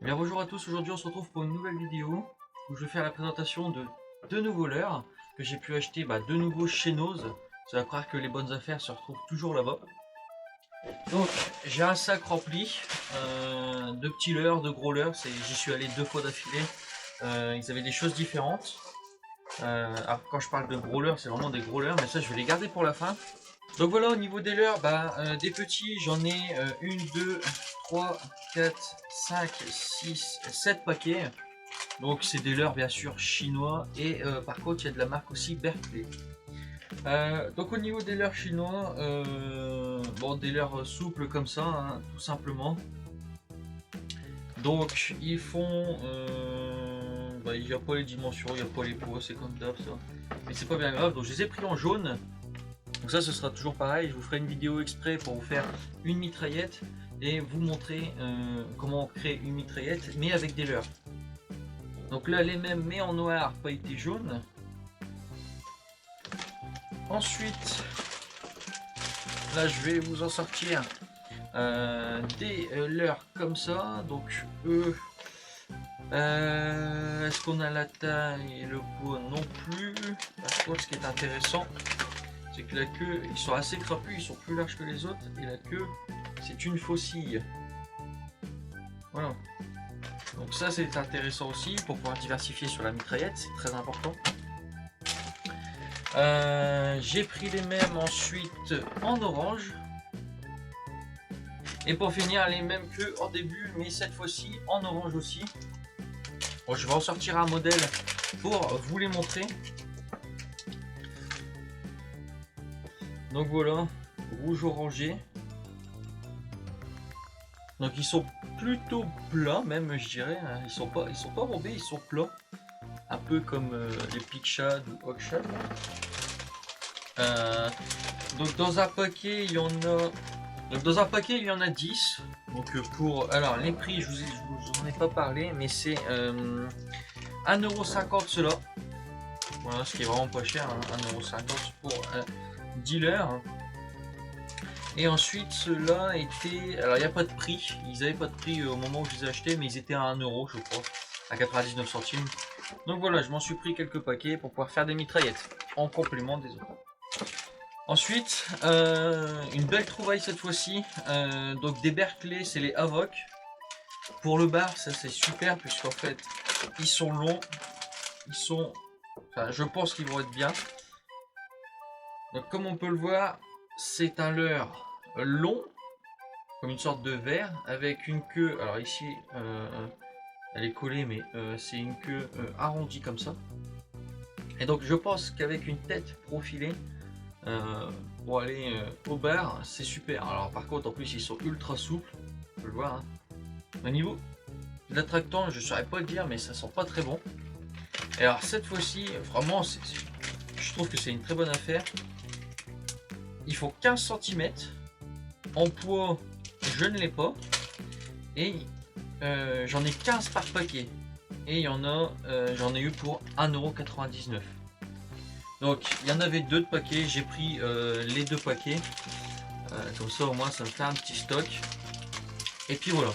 Bien bonjour à tous, aujourd'hui on se retrouve pour une nouvelle vidéo où je vais faire la présentation de deux nouveaux leurres que j'ai pu acheter de nouveau chez Nose. Ça va croire que les bonnes affaires se retrouvent toujours là-bas. Donc j'ai un sac rempli de petits leurres, de gros leurres, j'y suis allé 2 fois d'affilée. Ils avaient des choses différentes. Alors quand je parle de gros leurres, c'est vraiment des gros leurres, mais ça je vais les garder pour la fin. Donc voilà, au niveau des leurres, des petits, j'en ai 1, 2, 3, 4, 5, 6, 7 paquets. Donc c'est des leurres bien sûr chinois et par contre il y a de la marque aussi Berkeley. Donc au niveau des leurres chinois, des leurres souples comme ça, hein, tout simplement. Donc ils font, il n'y a pas les dimensions, il n'y a pas les poids, c'est comme d'hab ça. Mais c'est pas bien grave, donc je les ai pris en jaune. Donc ça ce sera toujours pareil, je vous ferai une vidéo exprès pour vous faire une mitraillette et vous montrer comment on crée une mitraillette mais avec des leurres. Donc là les mêmes mais en noir pailleté jaune. Ensuite là je vais vous en sortir des leurres comme ça. Donc eux, est-ce qu'on a la taille et le poids? Non plus. Par contre ce qui est intéressant, c'est que la queue, ils sont assez crapus, ils sont plus larges que les autres, et la queue, c'est une faucille. Voilà. Donc ça, c'est intéressant aussi, pour pouvoir diversifier sur la mitraillette, c'est très important. J'ai pris les mêmes ensuite en orange. Et pour finir, les mêmes que en début, mais cette fois-ci en orange aussi. Bon, je vais en sortir un modèle pour vous les montrer. Donc voilà, rouge orangé. Donc ils sont plutôt plats même, je dirais. Ils sont pas bombés, ils sont plats. Un peu comme les Picshad ou Hawkshad. Donc dans un paquet il y en a 10. Donc alors les prix, je vous en ai pas parlé, mais c'est 1,50€ cela. Voilà, ce qui est vraiment pas cher, hein, 1,50€ pour 10 leurres. Et ensuite ceux-là étaient, alors il n'y a pas de prix, ils avaient pas de prix au moment où je les ai achetés, mais ils étaient à 1€ je crois, à 99 centimes. Donc voilà, je m'en suis pris quelques paquets pour pouvoir faire des mitraillettes en complément des autres. Ensuite une belle trouvaille cette fois-ci, donc des Berkeley, c'est les Havoc. Pour le bar ça c'est super, puisqu'en fait ils sont longs, je pense qu'ils vont être bien. Donc comme on peut le voir, c'est un leurre long, comme une sorte de verre, avec une queue, alors ici elle est collée, mais c'est une queue arrondie comme ça. Et donc je pense qu'avec une tête profilée, pour aller au bar, c'est super. Alors par contre en plus ils sont ultra souples, on peut le voir, hein. Au niveau de l'attractant, je ne saurais pas le dire, mais ça sent pas très bon. Et alors cette fois-ci, vraiment, je trouve que c'est une très bonne affaire. Il faut 15 cm. En poids, je ne l'ai pas. Et j'en ai 15 par paquet. Et j'en ai eu pour 1,99€. Donc il y en avait 2 de paquets. J'ai pris les 2 paquets. Comme ça au moins ça me fait un petit stock. Et puis voilà.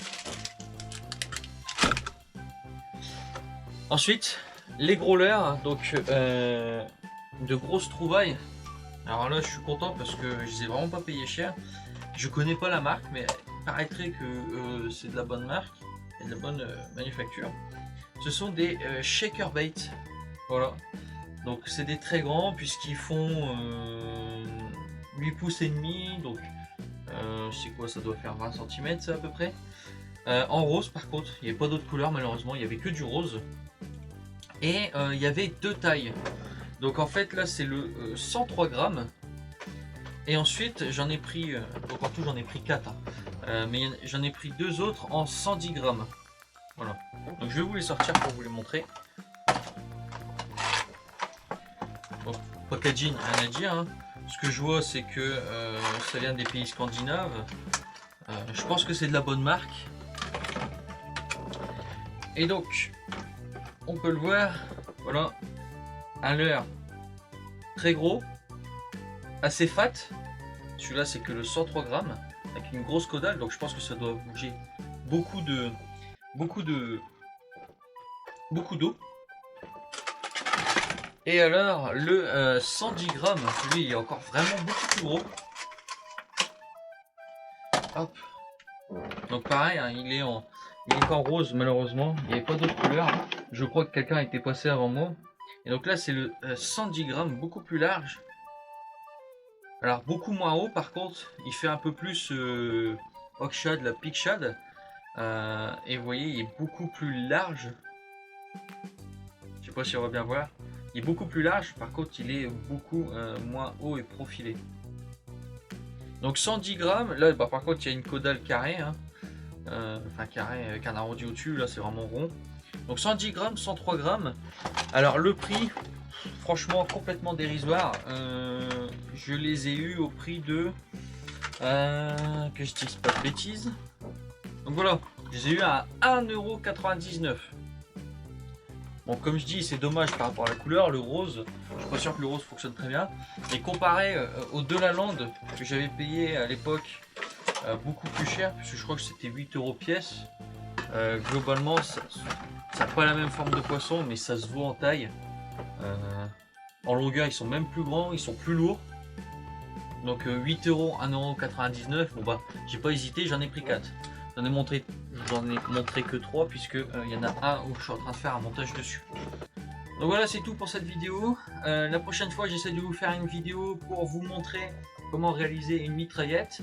Ensuite, les gros leurres, donc de grosses trouvailles. Alors là, je suis content parce que je les ai vraiment pas payés cher. Je connais pas la marque, mais il paraîtrait que c'est de la bonne marque et de la bonne manufacture. Ce sont des shaker bait. Voilà. Donc c'est des très grands puisqu'ils font 8 pouces et demi. Donc c'est quoi, ça doit faire 20 cm ça à peu près. En rose par contre, il n'y avait pas d'autres couleurs malheureusement, il n'y avait que du rose. Et il y avait 2 tailles. Donc en fait là c'est le 103 grammes. Et ensuite j'en ai pris, donc en tout j'en ai pris 4, hein. Mais j'en ai pris 2 autres en 110 grammes. Voilà. Donc je vais vous les sortir pour vous les montrer. Bon, packaging, rien à dire, hein. Ce que je vois c'est que ça vient des pays scandinaves. Je pense que c'est de la bonne marque. Et donc on peut le voir, voilà, un leurre très gros, assez fat. Celui-là c'est que le 103 grammes avec une grosse caudale, donc je pense que ça doit bouger beaucoup de beaucoup d'eau. Et alors le 110 grammes, lui il est encore vraiment beaucoup plus gros. Hop. Donc pareil, hein, il est encore rose malheureusement, il n'y avait pas d'autre couleur. Je crois que quelqu'un a été passé avant moi. Et donc là c'est le 110 grammes, beaucoup plus large. Alors beaucoup moins haut par contre, il fait un peu plus Hawk Shad, la Peak Shad. Et vous voyez, il est beaucoup plus large. Je sais pas si on va bien voir. Il est beaucoup plus large, par contre il est beaucoup moins haut et profilé. Donc 110 grammes, là bah, par contre il y a une caudale carrée, hein. Enfin carré avec un arrondi au-dessus, là c'est vraiment rond. Donc 110 grammes, 103 grammes. Alors le prix, franchement complètement dérisoire. Je les ai eu au prix de... que je dise pas de bêtises. Donc voilà, je les ai eu à 1,99 €. Bon, comme je dis, c'est dommage par rapport à la couleur, le rose, je suis pas sûr que le rose fonctionne très bien. Et comparé au Delaland que j'avais payé à l'époque beaucoup plus cher, puisque je crois que c'était 8 € pièce, globalement, ça n'a pas la même forme de poisson, mais ça se vaut en taille. En longueur, ils sont même plus grands, ils sont plus lourds. Donc 8 €, 1,99 €, bon bah, j'ai pas hésité, j'en ai pris 4. J'en ai montré que 3 puisque il y en a un où je suis en train de faire un montage dessus. Donc voilà, c'est tout pour cette vidéo. La prochaine fois, j'essaie de vous faire une vidéo pour vous montrer comment réaliser une mitraillette.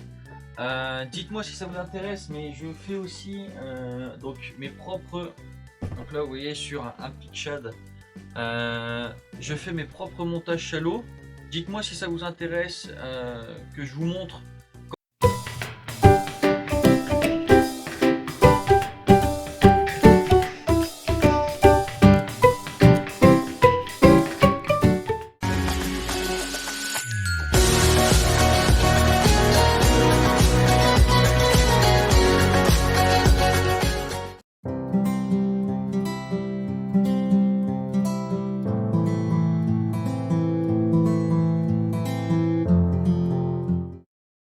Dites-moi si ça vous intéresse, mais je fais aussi donc mes propres. Donc là, vous voyez sur un Peak Shad, je fais mes propres montages shallow. Dites-moi si ça vous intéresse que je vous montre